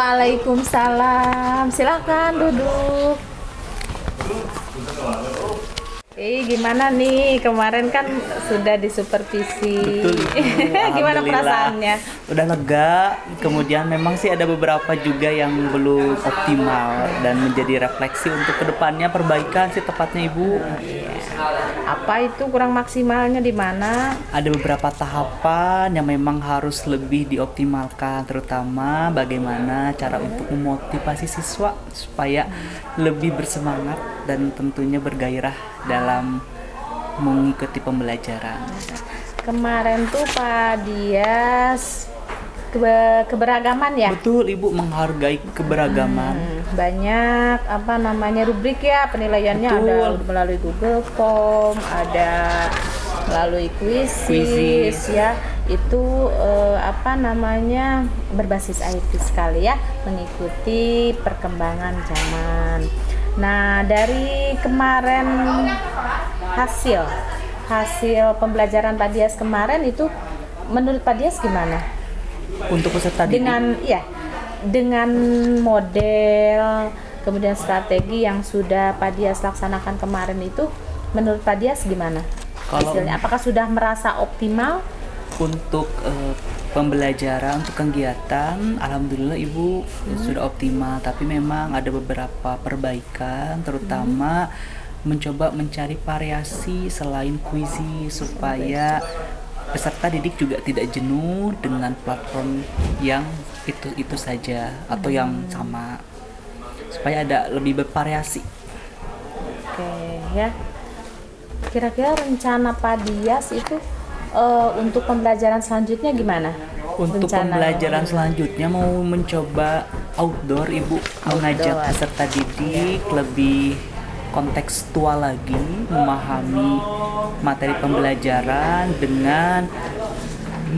Waalaikumsalam. Silakan duduk. Gimana nih? Kemarin kan sudah disupervisi. Betul. Gimana Alhamdulillah. perasaannya? Udah lega. Kemudian memang sih ada beberapa juga yang belum optimal dan menjadi refleksi untuk kedepannya perbaikan sih tepatnya Ibu. Apa itu kurang maksimalnya di mana? Ada beberapa tahapan yang memang harus lebih dioptimalkan, terutama bagaimana cara untuk memotivasi siswa supaya lebih bersemangat dan tentunya bergairah dalam mengikuti pembelajaran. Kemarin tuh Pak Dias keberagaman ya? Betul, Ibu menghargai keberagaman. Banyak rubrik ya penilaiannya. Betul. Ada melalui Google Form, ada melalui kuisis ya. Itu berbasis IT sekali ya, mengikuti perkembangan zaman. Nah, dari kemarin hasil pembelajaran Pak Dias kemarin itu menurut Pak Dias gimana? Untuk peserta didik Dengan model kemudian strategi yang sudah Pak Dias laksanakan kemarin itu menurut Pak Dias gimana? Hasilnya apakah sudah merasa optimal? Untuk pembelajaran untuk kegiatan, alhamdulillah Ibu sudah optimal, tapi memang ada beberapa perbaikan, terutama mencoba mencari variasi selain kuisi supaya peserta didik juga tidak jenuh dengan platform yang itu saja atau yang sama, supaya ada lebih bervariasi. Oke ya. Kira-kira rencana Pak Dias itu untuk pembelajaran selanjutnya gimana? Untuk pembelajaran selanjutnya mau mencoba outdoor Ibu, mengajak peserta didik lebih kontekstual lagi, memahami materi pembelajaran dengan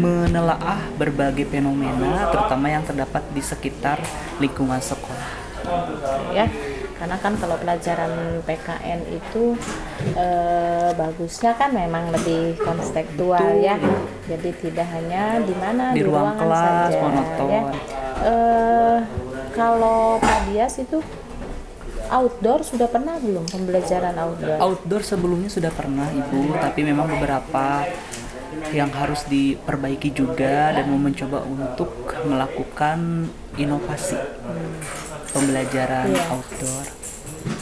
menelaah berbagai fenomena terutama yang terdapat di sekitar lingkungan sekolah. Ya, karena kan kalau pelajaran PKN itu bagusnya kan memang lebih kontekstual ya. Jadi tidak hanya di ruang kelas saja, monoton. Ya. Kalau Pak Dias itu outdoor sudah pernah belum pembelajaran outdoor? Outdoor sebelumnya sudah pernah Ibu, tapi memang beberapa yang harus diperbaiki juga dan mau mencoba untuk melakukan inovasi pembelajaran outdoor.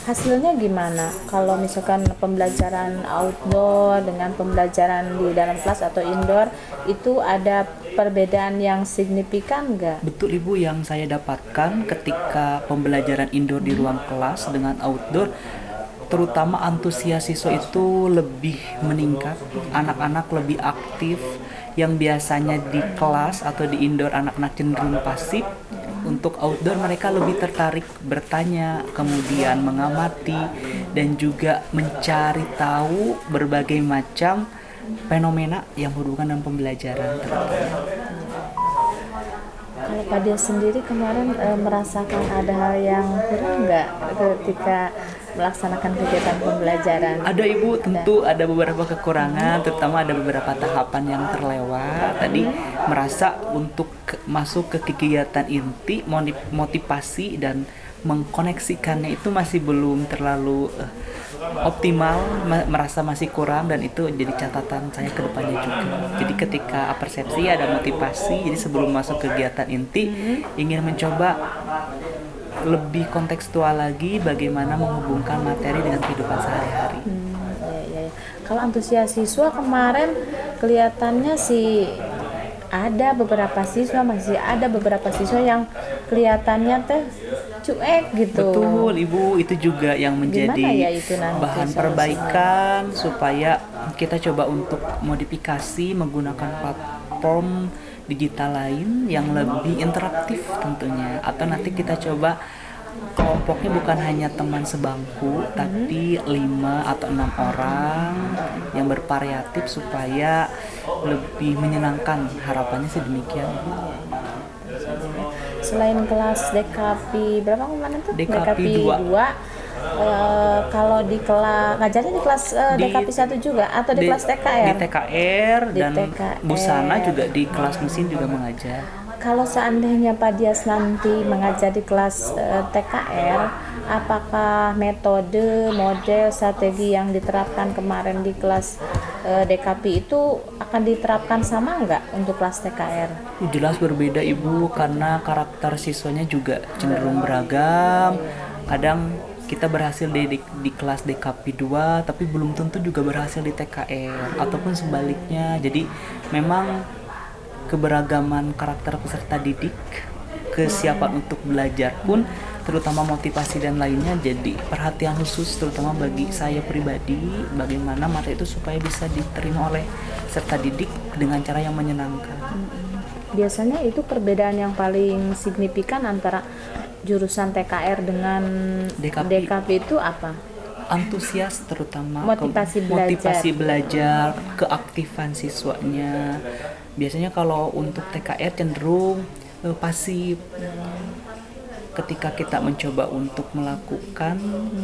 Hasilnya gimana? Kalau misalkan pembelajaran outdoor dengan pembelajaran di dalam kelas atau indoor itu ada perbedaan yang signifikan nggak? Betul Ibu, yang saya dapatkan ketika pembelajaran indoor di ruang kelas dengan outdoor, terutama antusias siswa itu lebih meningkat, anak-anak lebih aktif, yang biasanya di kelas atau di indoor anak-anak cenderung pasif. Untuk outdoor mereka lebih tertarik bertanya, kemudian mengamati dan juga mencari tahu berbagai macam fenomena yang berhubungan dengan pembelajaran terutama. Kalau Pak Dias sendiri kemarin merasakan ada hal yang kurang nggak ketika melaksanakan kegiatan pembelajaran? Ada Ibu, tentu ada beberapa kekurangan, terutama ada beberapa tahapan yang terlewat. Tadi merasa untuk masuk ke kegiatan inti, motivasi dan mengkoneksikannya itu masih belum terlalu optimal, merasa masih kurang, dan itu jadi catatan saya ke depannya juga. Jadi ketika persepsi ada motivasi, jadi sebelum masuk kegiatan inti ingin mencoba lebih kontekstual lagi bagaimana menghubungkan materi dengan kehidupan sehari-hari. Ya. Kalau antusias siswa kemarin kelihatannya sih masih ada beberapa siswa yang kelihatannya cuek gitu. Betul Ibu, itu juga yang menjadi bahan perbaikan supaya kita coba untuk modifikasi menggunakan platform digital lain yang lebih interaktif tentunya, atau nanti kita coba kelompoknya bukan hanya teman sebangku tapi 5 atau 6 orang yang bervariatif supaya lebih menyenangkan, harapannya sih demikian. Selain kelas DKP berapa kemarin tuh? DKP 2. Kalau di kelas ngajarnya di kelas DKP 1 juga atau di kelas TKR? Di TKR dan TKR. Busana juga di kelas mesin juga mengajar. Kalau seandainya Pak Dias nanti mengajar di kelas TKR, apakah metode, model, strategi yang diterapkan kemarin di kelas DKP itu akan diterapkan sama nggak untuk kelas TKR? Jelas berbeda Ibu, karena karakter siswanya juga cenderung beragam. Kadang kita berhasil di kelas DKP 2 tapi belum tentu juga berhasil di TKR ataupun sebaliknya. Jadi memang keberagaman karakter peserta didik, kesiapan untuk belajar pun, terutama motivasi dan lainnya jadi perhatian khusus terutama bagi saya pribadi, bagaimana materi itu supaya bisa diterima oleh peserta didik dengan cara yang menyenangkan. Biasanya itu perbedaan yang paling signifikan antara jurusan TKR dengan DKP itu apa? Antusias terutama Motivasi belajar, keaktifan siswanya. Biasanya kalau untuk TKR cenderung pasif. Ketika kita mencoba untuk melakukan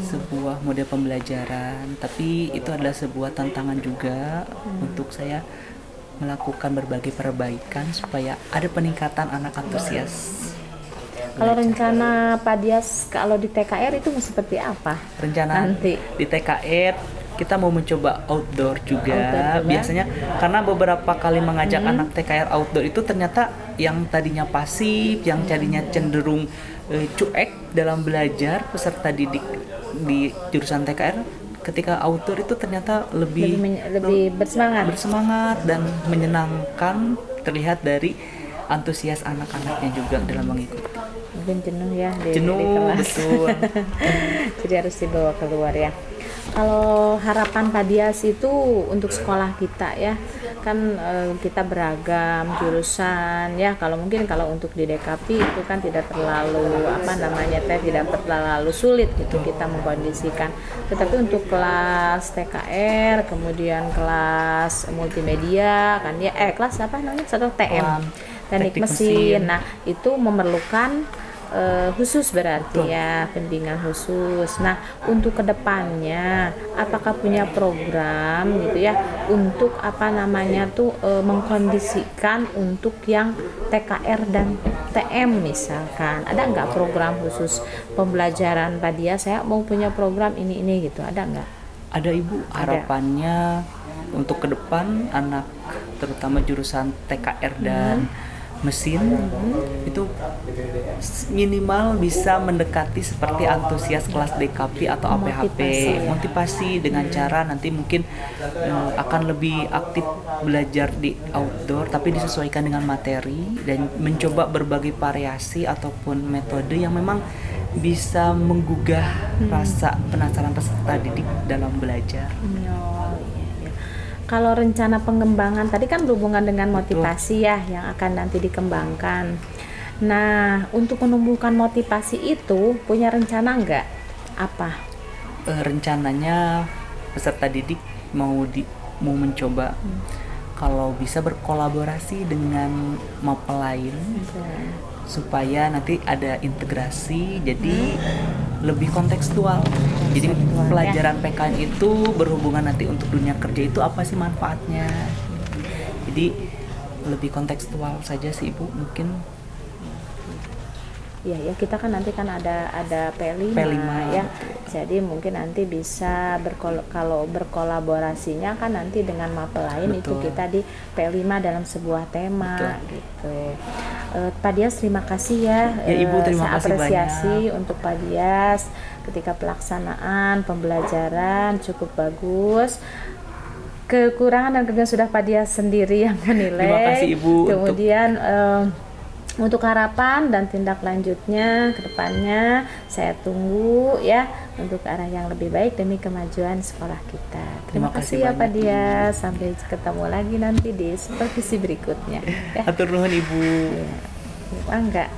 sebuah model pembelajaran, tapi itu adalah sebuah tantangan juga untuk saya melakukan berbagai perbaikan supaya ada peningkatan anak antusias. Kalau rencana Pak Dias kalau di TKR itu seperti apa? Rencana nanti di TKR kita mau mencoba outdoor juga. Biasanya karena beberapa kali mengajak anak TKR outdoor itu ternyata yang tadinya pasif, yang tadinya cenderung cuek dalam belajar, peserta didik di jurusan TKR ketika outdoor itu ternyata lebih bersemangat dan menyenangkan, terlihat dari antusias anak-anaknya juga dalam mengikuti. Mungkin jenuh ya di kelas. Betul. Jadi harus dibawa keluar ya. Kalau harapan Pak Dias itu untuk sekolah kita ya, kan kita beragam jurusan ya. Kalau untuk di DKP itu kan tidak terlalu tidak terlalu sulit gitu kita mengkondisikan. Tetapi untuk kelas TKR, kemudian kelas multimedia kan ya, kelas apa namanya? Satu TM, teknik mesin. Nah, itu memerlukan khusus berarti ya, bimbingan khusus. Nah, untuk kedepannya apakah punya program gitu ya untuk mengkondisikan untuk yang TKR dan TM misalkan, ada nggak program khusus pembelajaran Pak Dias? Saya mau punya program ini gitu, ada nggak? Ada Ibu, harapannya untuk ke depan anak terutama jurusan TKR dan mesin itu minimal bisa mendekati seperti antusias kelas DKP atau APHP, motivasi dengan cara nanti mungkin akan lebih aktif belajar di outdoor tapi disesuaikan dengan materi dan mencoba berbagai variasi ataupun metode yang memang bisa menggugah rasa penasaran peserta didik dalam belajar. Kalau rencana pengembangan tadi kan berhubungan dengan motivasi ya yang akan nanti dikembangkan. Nah, untuk menumbuhkan motivasi itu punya rencana nggak? Apa? Rencananya peserta didik mau mencoba kalau bisa berkolaborasi dengan mapel lain supaya nanti ada integrasi jadi lebih kontekstual. Jadi pelajaran PKN itu berhubungan nanti untuk dunia kerja itu apa sih manfaatnya. Jadi lebih kontekstual saja sih Ibu mungkin. Ya kita kan nanti kan ada P5 ya. Jadi mungkin nanti bisa kalau berkolaborasinya kan nanti dengan mapel lain. Betul. Itu kita di P5 dalam sebuah tema. Betul. Gitu. Pak Dias terima kasih ya. Ibu terima kasih apresiasi banyak untuk Pak Dias ketika pelaksanaan pembelajaran cukup bagus. Kekurangan dan kelebihan sudah Pak Dias sendiri yang menilai. Terima kasih Ibu. Kemudian untuk harapan dan tindak lanjutnya ke depannya saya tunggu ya untuk arah yang lebih baik demi kemajuan sekolah kita. Terima kasih ya Pak Dias. Sampai ketemu lagi nanti di supervisi berikutnya. Hatur nuhun Ibu. Ya. Enggak.